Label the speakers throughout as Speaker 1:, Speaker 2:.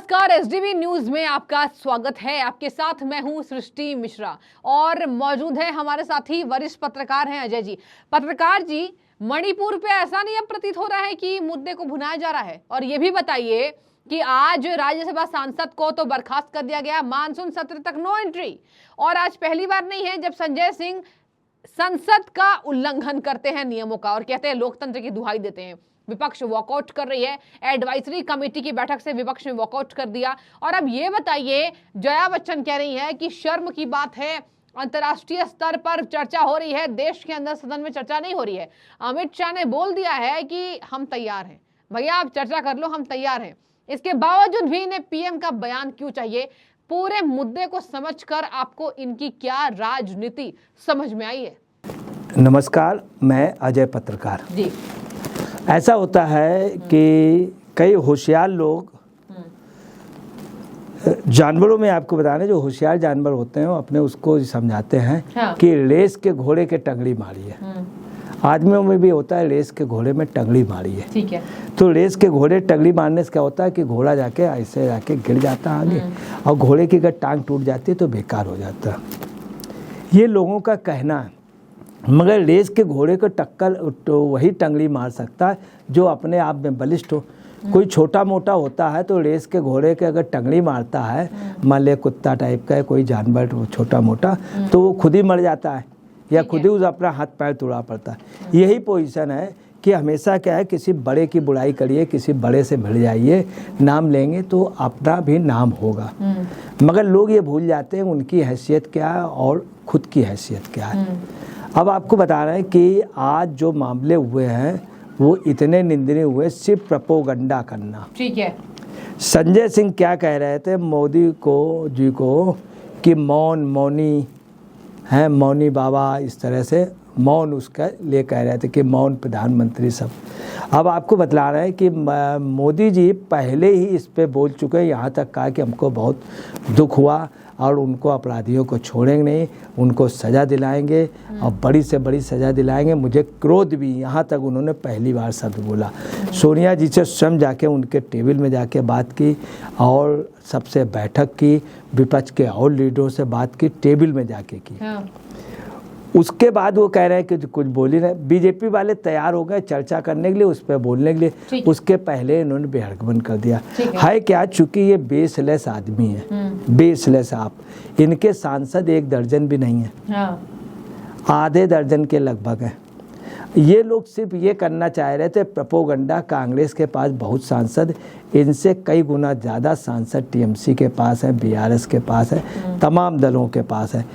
Speaker 1: नमस्कार, SDV news में आपका स्वागत है। आपके साथ मैं हूं सृष्टि मिश्रा और मौजूद है हमारे साथी वरिष्ठ पत्रकार हैं अजय जी। पत्रकार जी, मणिपुर पे ऐसा नहीं अब प्रतीत हो रहा है कि मुद्दे को भुनाया जा रहा है? और ये भी बताइए कि आज राज्यसभा सांसद को तो बर्खास्त कर दिया गया, मानसून सत्र तक नो एंट्री। और आज पहली बार नहीं है जब संजय सिंह संसद का उल्लंघन करते हैं नियमों का और कहते हैं लोकतंत्र की दुहाई देते हैं। विपक्ष वॉकआउट कर रही है, एडवाइजरी कमेटी की बैठक से विपक्ष ने वॉकआउट कर दिया। और अब ये बताइए, जया बच्चन कह रही है कि शर्म की बात है, अंतर्राष्ट्रीय स्तर पर चर्चा हो रही है, देश के अंदर सदन में चर्चा नहीं हो रही है। अमित शाह ने बोल दिया है कि हम तैयार हैं, भैया आप चर्चा कर लो, हम तैयार हैं। इसके बावजूद भी इन्हें पीएम का बयान क्यों चाहिए? पूरे मुद्दे को समझकर आपको इनकी क्या राजनीति समझ में आई है?
Speaker 2: नमस्कार, मैं अजय पत्रकार
Speaker 1: जी।
Speaker 2: ऐसा होता है कि कई होशियार लोग जानवरों में आपको बता रहे, जो होशियार जानवर होते हैं वो अपने उसको समझाते हैं
Speaker 1: हाँ।
Speaker 2: कि रेस के घोड़े के टंगड़ी मारी है। आदमियों में भी होता है रेस के घोड़े में टंगड़ी मारी है। ठीक है। तो रेस के घोड़े टंगड़ी मारने से क्या होता है कि घोड़ा जाके ऐसे जाके गिर जाता है आगे, और घोड़े की अगर टांग टूट जाती है तो बेकार हो जाता है। ये लोगों का कहना है, मगर रेस के घोड़े को टक्कर तो वही टंगड़ी मार सकता है जो अपने आप में बलिष्ठ हो। कोई छोटा मोटा होता है तो रेस के घोड़े के अगर टंगड़ी मारता है, मान लिया कुत्ता टाइप का है कोई जानवर छोटा मोटा, तो वो खुद ही मर जाता है या खुद ही उस अपना हाथ पैर तोड़ा पड़ता है। यही पोजीशन है कि हमेशा क्या है, किसी बड़े की बुराई करिए, किसी बड़े से भिड़ जाइए, नाम लेंगे तो अपना भी नाम होगा। मगर लोग ये भूल जाते हैं उनकी हैसियत क्या है और खुद की हैसियत क्या है। अब आपको बता रहे हैं कि आज जो मामले हुए हैं वो इतने निंदनीय हुए, सिर्फ प्रोपेगेंडा करना। ठीक है। संजय सिंह क्या कह रहे थे मोदी जी को कि मौनी हैं, मौनी बाबा, इस तरह से मौन उसका लिए कह रहे थे कि मौन प्रधानमंत्री सब। अब आपको बतला रहे हैं कि मोदी जी पहले ही इस पे बोल चुके हैं, यहाँ तक कहा कि हमको बहुत दुख हुआ और उनको अपराधियों को छोड़ेंगे नहीं, उनको सज़ा दिलाएंगे और बड़ी से बड़ी सज़ा दिलाएंगे। मुझे क्रोध भी, यहाँ तक उन्होंने पहली बार शब्द बोला। सोनिया जी से स्वयं जाके उनके टेबल में जाके बात की और सबसे बैठक की, विपक्ष के और लीडरों से बात की, टेबल में जाके की। हाँ। उसके बाद वो कह रहे हैं कि कुछ बोल ही नहीं। बीजेपी वाले तैयार हो गए चर्चा करने के लिए, उस पर बोलने के लिए। उसके पहले इन्होंने बेहरगमन कर दिया है क्या, चूंकि ये बेसलेस आदमी है, बेसलेस। आप इनके सांसद 1 दर्जन भी नहीं है। हाँ। आधे दर्जन के लगभग है। ये लोग सिर्फ ये करना चाह रहे थे प्रोपेगेंडा। कांग्रेस के पास बहुत सांसद, इनसे कई गुना ज़्यादा सांसद टीएमसी के पास है, बीआरएस के पास है, तमाम दलों के पास है,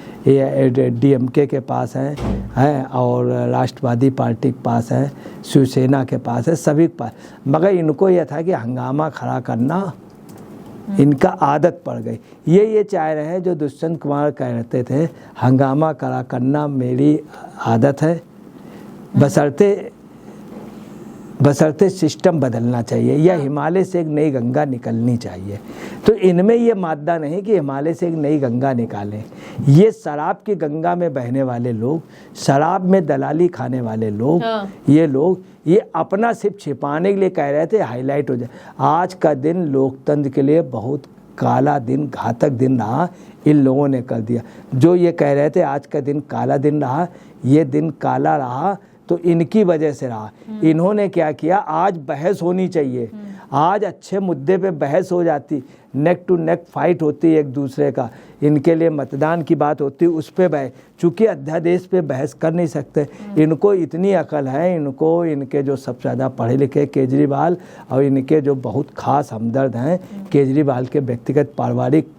Speaker 2: डीएमके के पास है और राष्ट्रवादी पार्टी के पास है, शिवसेना के पास है, सभी के पास। मगर इनको यह था कि हंगामा खड़ा करना इनका आदत पड़ गई। ये चाह रहे हैं जो दुष्यंत कुमार कहते थे, हंगामा खड़ा करना मेरी आदत है, बशर्ते सिस्टम बदलना चाहिए या हिमालय से एक नई गंगा निकलनी चाहिए। तो इनमें ये मादा नहीं कि हिमालय से एक नई गंगा निकालें। ये शराब की गंगा में बहने वाले लोग, शराब में दलाली खाने वाले लोग, ये लोग ये अपना सिर्फ छिपाने के लिए कह रहे थे हाईलाइट हो जाए। आज का दिन लोकतंत्र के लिए बहुत काला दिन, घातक दिन रहा, इन लोगों ने कर दिया। जो ये कह रहे थे आज का दिन काला दिन रहा, ये दिन काला रहा तो इनकी वजह से रहा। इन्होंने क्या किया, आज बहस होनी चाहिए, आज अच्छे मुद्दे पे बहस हो जाती, नेक टू नेक फाइट होती एक दूसरे का, इनके लिए मतदान की बात होती, उस पे बहस। चूँकि अध्यादेश पे बहस कर नहीं सकते, इनको इतनी अकल है, इनको इनके जो सबसे ज़्यादा पढ़े लिखे केजरीवाल और इनके जो बहुत खास हमदर्द हैं केजरीवाल के व्यक्तिगत पारिवारिक,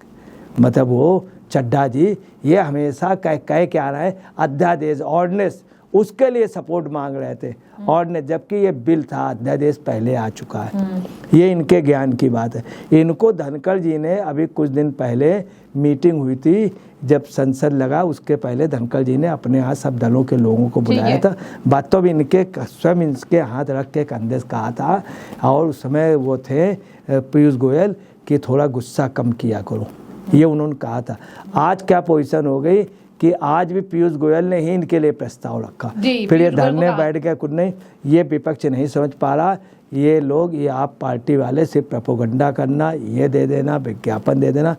Speaker 2: मतलब वो चड्ढा जी, ये हमेशा कह के आ रहे हैं अध्यादेश ऑर्डिनेंस, उसके लिए सपोर्ट मांग रहे थे और जबकि ये बिल था, अध्यादेश पहले आ चुका है। ये इनके ज्ञान की बात है। इनको धनखड़ जी ने अभी कुछ दिन पहले मीटिंग हुई थी, जब संसद लगा उसके पहले धनखड़ जी ने अपने यहाँ सब दलों के लोगों को बुलाया था। बात तो भी इनके स्वयं इनके हाथ रख के कंधे से कहा था, और उस समय वो थे पीयूष गोयल कि थोड़ा गुस्सा कम किया करो, ये उन्होंने कहा था। आज क्या पोजीशन हो गई कि आज भी पीयूष गोयल ने ही इनके लिए प्रस्ताव रखा।
Speaker 1: जी,
Speaker 2: फिर ये
Speaker 1: पीयूष गोयल को
Speaker 2: धरने
Speaker 1: कहा।
Speaker 2: बैठ गए, कुछ नहीं, ये विपक्ष नहीं समझ पा रहा, ये लोग, ये आप पार्टी वाले सिर्फ प्रोपोगंडा करना, ये दे देना, विज्ञापन दे देना।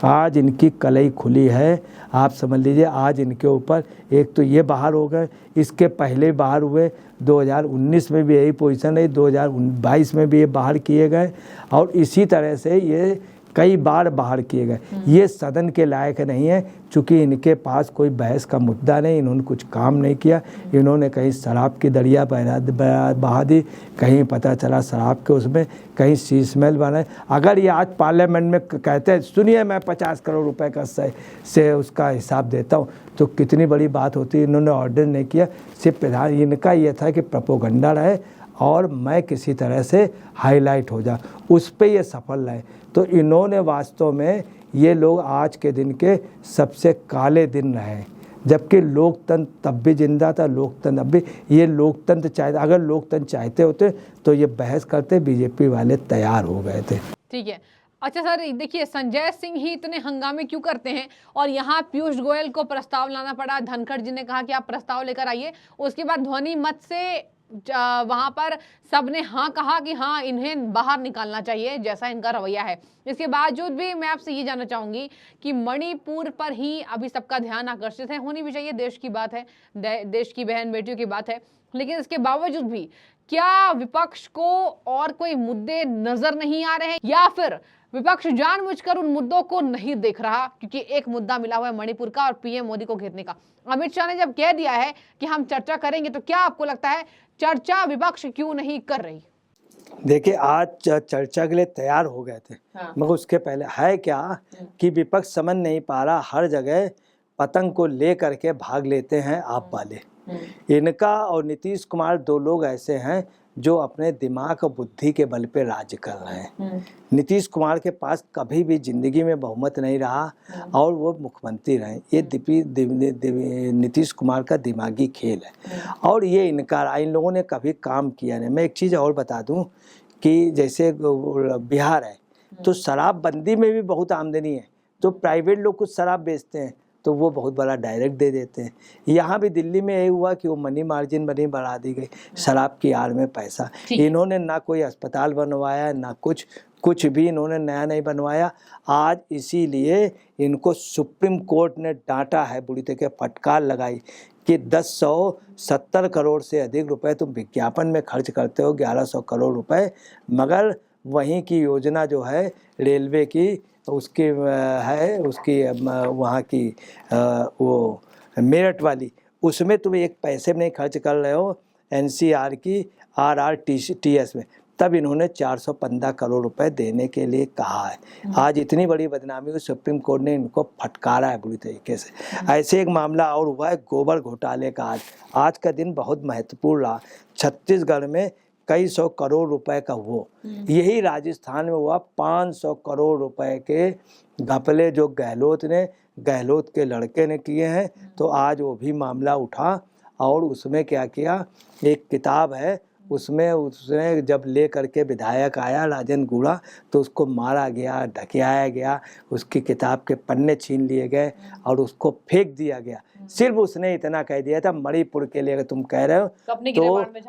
Speaker 2: आज इनकी कलई खुली है, आप समझ लीजिए। आज इनके ऊपर एक तो ये बाहर हो गए, इसके पहले बाहर हुए, 2019 में भी यही पोजीशन है, 2022 में भी ये बाहर किए गए, और इसी तरह से ये कई बार बाहर किए गए। ये सदन के लायक नहीं है, चूँकि इनके पास कोई बहस का मुद्दा नहीं, इन्होंने कुछ काम नहीं किया। इन्होंने कहीं शराब की दरिया बहा दी, कहीं पता चला शराब के उसमें, कहीं शीश महल बनाए। अगर ये आज पार्लियामेंट में कहते हैं सुनिए मैं 50 करोड़ रुपए का से उसका हिसाब देता हूँ, तो कितनी बड़ी बात होती। इन्होंने ऑर्डर नहीं किया, सिर्फ प्रधान इनका ये था कि प्रोपोगंडा रहे और मैं किसी तरह से हाईलाइट हो जा, उस पर ये सफल रहे। तो इन्होंने वास्तव में, ये लोग आज के दिन के सबसे काले दिन रहे, जबकि लोकतंत्र तब भी जिंदा था, लोकतंत्र अब भी। ये लोकतंत्र चाहते, अगर लोकतंत्र चाहते होते तो ये बहस करते, बीजेपी वाले तैयार हो गए थे।
Speaker 1: ठीक है। अच्छा सर, देखिए संजय सिंह ही इतने हंगामे क्यों करते हैं, और यहाँ पीयूष गोयल को प्रस्ताव लाना पड़ा। धनखड़ जी ने कहा कि आप प्रस्ताव लेकर आइए, उसके बाद ध्वनि मत से वहां पर सबने हाँ कहा कि हाँ इन्हें बाहर निकालना चाहिए, जैसा इनका रवैया है। इसके बावजूद भी मैं आपसे ये जानना चाहूंगी कि मणिपुर पर ही अभी सबका ध्यान आकर्षित है, होनी भी चाहिए, देश की बात है, देश की बहन बेटियों की बात है, लेकिन इसके बावजूद भी क्या विपक्ष को और कोई मुद्दे नजर नहीं आ रहे हैं, या फिर विपक्ष जानबूझकर उन मुद्दों को नहीं देख रहा? क्योंकि एक मुद्दा मिला हुआ है मणिपुर का और पीएम मोदी को घेरने का। अमित शाह ने जब कह दिया है कि हम चर्चा करेंगे, तो क्या आपको लगता है चर्चा विपक्ष क्यों नहीं कर रही?
Speaker 2: देखिए, आज चर्चा के लिए तैयार हो गए थे, मगर उसके पहले है क्या कि विपक्ष समझ नहीं पा रहा, हर जगह पतंग को ले करके भाग लेते हैं आप वाले। इनका और नीतीश कुमार दो लोग ऐसे हैं जो अपने दिमाग और बुद्धि के बल पे राज्य कर रहे हैं। नीतीश कुमार के पास कभी भी जिंदगी में बहुमत नहीं रहा और वो मुख्यमंत्री रहे। ये नीतीश कुमार का दिमागी खेल है, और ये इन लोगों ने कभी काम किया नहीं। मैं एक चीज़ और बता दूं कि जैसे बिहार है, तो शराबबंदी में भी बहुत आमदनी है, तो प्राइवेट लोग कुछ शराब बेचते हैं तो वो बहुत बड़ा डायरेक्ट दे देते हैं। यहाँ भी दिल्ली में यही हुआ कि वो मनी मार्जिन बनी बढ़ा दी गई, शराब की आड़ में पैसा। इन्होंने ना कोई अस्पताल बनवाया, ना कुछ भी इन्होंने नया नहीं बनवाया। आज इसीलिए इनको सुप्रीम कोर्ट ने डांटा है, बुरी तरह फटकार लगाई कि 1070 करोड़ से अधिक रुपए तुम विज्ञापन में खर्च करते हो, 1100 करोड़ रुपए, मगर वहीं की योजना जो है रेलवे की, उसकी है, उसकी वहाँ की वो मेरठ वाली, उसमें तुम एक पैसे में नहीं खर्च कर रहे हो, एनसीआर की RRTS में। तब इन्होंने 415 करोड़ रुपए देने के लिए कहा है। आज इतनी बड़ी बदनामी हुई, सुप्रीम कोर्ट ने इनको फटकारा है बुरी तरीके से। ऐसे एक मामला और हुआ है गोबर घोटाले का। आज का दिन बहुत महत्वपूर्ण रहा। छत्तीसगढ़ में कई 100 करोड़ रुपए का वो, यही राजस्थान में हुआ 500 करोड़ रुपए के घपले जो गहलोत के लड़के ने किए हैं। तो आज वो भी मामला उठा और उसमें क्या किया, एक किताब है, उसमें उसने जब ले करके विधायक आया राजन गुड़ा, तो उसको मारा गया, ढकेया गया, उसकी किताब के पन्ने छीन लिए गए और उसको फेंक दिया गया। सिर्फ उसने इतना कह दिया था, मणिपुर के लिए अगर तुम कह रहे हो तो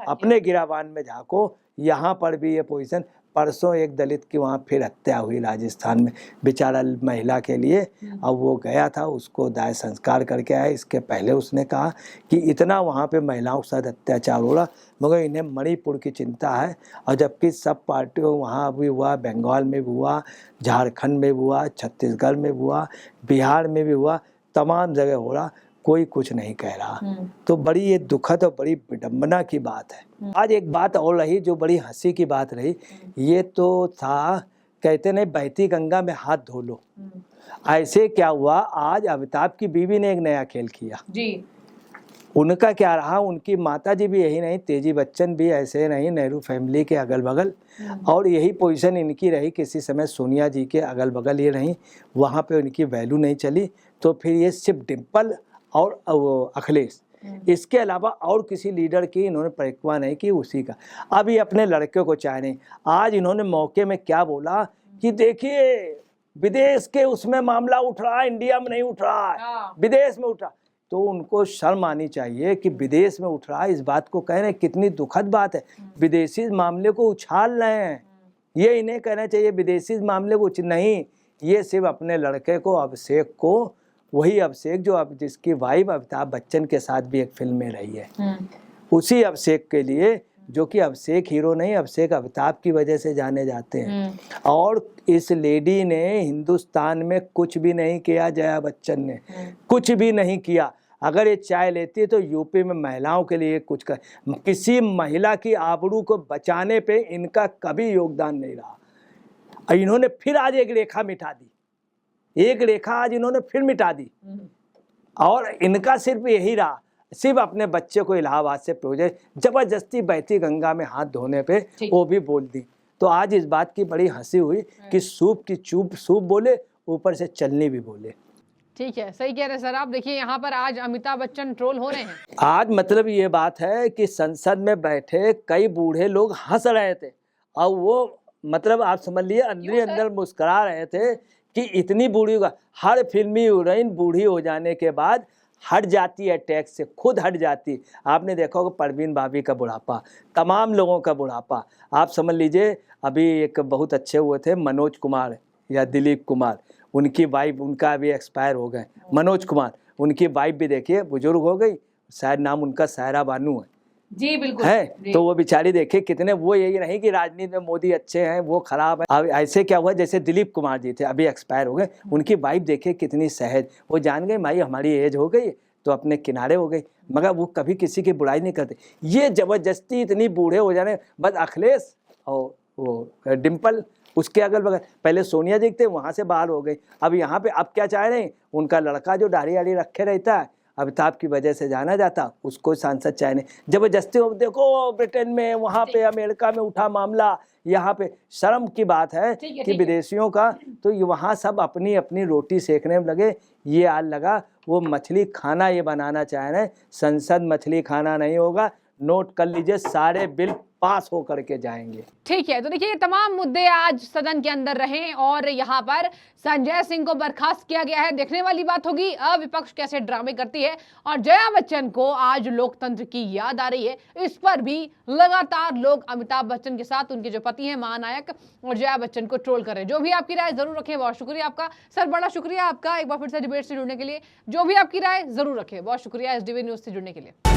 Speaker 2: अपने गिरावान में झांको। यहाँ पर भी ये पोजीशन, परसों एक दलित की वहाँ फिर हत्या हुई राजस्थान में, बेचारा महिला के लिए, अब वो गया था, उसको दाह संस्कार करके आया। इसके पहले उसने कहा कि इतना वहाँ पे महिलाओं के साथ अत्याचार हो रहा, मगर इन्हें मणिपुर की चिंता है। और जबकि सब पार्टियों, वहाँ भी हुआ, बंगाल में भी हुआ, झारखंड में भी हुआ, छत्तीसगढ़ में भी हुआ, बिहार में भी हुआ, तमाम जगह हो रहा, कोई कुछ नहीं कह रहा। तो बड़ी ये दुखद और बड़ी विडंबना की बात है। आज एक बात और रही जो बड़ी हंसी की बात रही, ये तो था, कहते नहीं बहती गंगा में हाथ धो लो। ऐसे क्या हुआ, आज अमिताभ की बीवी ने एक नया खेल किया जी। उनका क्या रहा, उनकी माता जी भी यही नहीं, तेजी बच्चन भी ऐसे नहीं, नेहरू फैमिली के अगल बगल, और यही पोजीशन इनकी रही। किसी समय सोनिया जी के अगल बगल ये रही, वहाँ पे उनकी वैल्यू नहीं चली। तो फिर ये सिर्फ डिम्पल और अखिलेश, इसके अलावा और किसी लीडर की इन्होंने परिक्रमा नहीं की, उसी का। अब ये अपने लड़के को चाह नहीं। आज इन्होंने मौके में क्या बोला कि देखिए विदेश के उसमें मामला उठ रहा है, इंडिया में नहीं उठ रहा है, विदेश में उठ रहा। तो उनको शर्म आनी चाहिए कि विदेश में उठ रहा है, इस बात को कह रहे हैं, कितनी दुखद बात है। विदेशी मामले को उछाल रहे हैं, ये इन्हें कहना चाहिए विदेशी मामले को नहीं, ये सिर्फ अपने लड़के को, अभिषेक को, वही अभिषेक जो अब जिसकी वाइफ अमिताभ बच्चन के साथ भी एक फिल्म में रही है, उसी अभिषेक के लिए, जो कि अभिषेक हीरो नहीं, अभिषेक अमिताभ की वजह से जाने जाते हैं। और इस लेडी ने हिंदुस्तान में कुछ भी नहीं किया, जया बच्चन ने कुछ भी नहीं किया। अगर ये चाय लेती है तो यूपी में महिलाओं के लिए कुछ कर, किसी महिला की आबरू को बचाने पे इनका कभी योगदान नहीं रहा। इन्होंने फिर आज एक रेखा मिटा दी, एक रेखा आज इन्होंने फिर मिटा दी। और इनका सिर्फ यही रहा, सिर्फ अपने बच्चे को इलाहाबाद से प्रोजेक्ट, जबरदस्ती बहती गंगा में हाथ धोने पे वो भी बोल दी। तो आज इस बात की बड़ी हंसी हुई कि सूप की चूप सूप बोले, ऊपर से चलनी भी बोले।
Speaker 1: ठीक है, सही कह रहे हैं सर आप। देखिए यहाँ पर आज अमिताभ बच्चन ट्रोल हो रहे हैं।
Speaker 2: आज मतलब ये बात है कि संसद में बैठे कई बूढ़े लोग हंस रहे थे, और वो मतलब आप समझ लिए अंदर अंदर मुस्कुरा रहे थे कि इतनी बूढ़ी होगा। हर फिल्मी हीरोइन बूढ़ी हो जाने के बाद हट जाती है टैक्स से, खुद हट जाती। आपने देखा होगा परवीन भाभी का बुढ़ापा, तमाम लोगों का बुढ़ापा। आप समझ लीजिए, अभी एक बहुत अच्छे हुए थे मनोज कुमार या दिलीप कुमार, उनकी वाइफ, उनका अभी एक्सपायर हो गए। मनोज कुमार, उनकी वाइफ भी देखिए बुजुर्ग हो गई, शायद नाम उनका सायरा बानू है
Speaker 1: जी, बिल्कुल
Speaker 2: है। तो वो बेचारी देखिए कितने, वो यही नहीं कि राजनीति में मोदी अच्छे हैं वो खराब है। अब ऐसे क्या हुआ, जैसे दिलीप कुमार जी थे अभी एक्सपायर हो गए, उनकी वाइफ देखिए कितनी सहज, वो जान गई भाई हमारी एज हो गई तो अपने किनारे हो गई, मगर वो कभी किसी की बुराई नहीं करते। ये जबरदस्ती इतनी बूढ़े हो जाने, बस अखिलेश और वो डिम्पल उसके अगल बगल, पहले सोनिया जी थे वहाँ से बाहर हो गई, अब यहाँ पे अब क्या चाह रहे हैं, उनका लड़का जो दाढ़ी वाड़ी रखे रहता है अमिताभ की वजह से जाना जाता, उसको सांसद चाहने जबरदस्ती। देखो ब्रिटेन में, वहाँ पे अमेरिका में उठा मामला, यहाँ पे शर्म की बात है कि विदेशियों का, तो वहाँ सब अपनी अपनी रोटी सेकने में लगे। ये आज लगा वो मछली खाना ये बनाना चाह रहे हैं, संसद मछली खाना नहीं होगा, नोट कर लीजिए, सारे बिल पास हो करके जाएंगे।
Speaker 1: ठीक है, तो देखिए ये तमाम मुद्दे आज सदन के अंदर रहे और यहाँ पर संजय सिंह को बर्खास्त किया गया है। देखने वाली बात होगी विपक्ष कैसे ड्रामे करती है, और जया बच्चन को आज लोकतंत्र की याद आ रही है। इस पर भी लगातार लोग अमिताभ बच्चन के साथ उनके जो पति हैं महानायक और जया बच्चन को ट्रोल कर रहे हैं। जो भी आपकी राय जरूर रखें, बहुत शुक्रिया आपका सर, बड़ा शुक्रिया आपका एक बार फिर से डिबेट से जुड़ने के लिए। जो भी आपकी राय जरूर रखें, बहुत शुक्रिया SDV न्यूज से जुड़ने के लिए।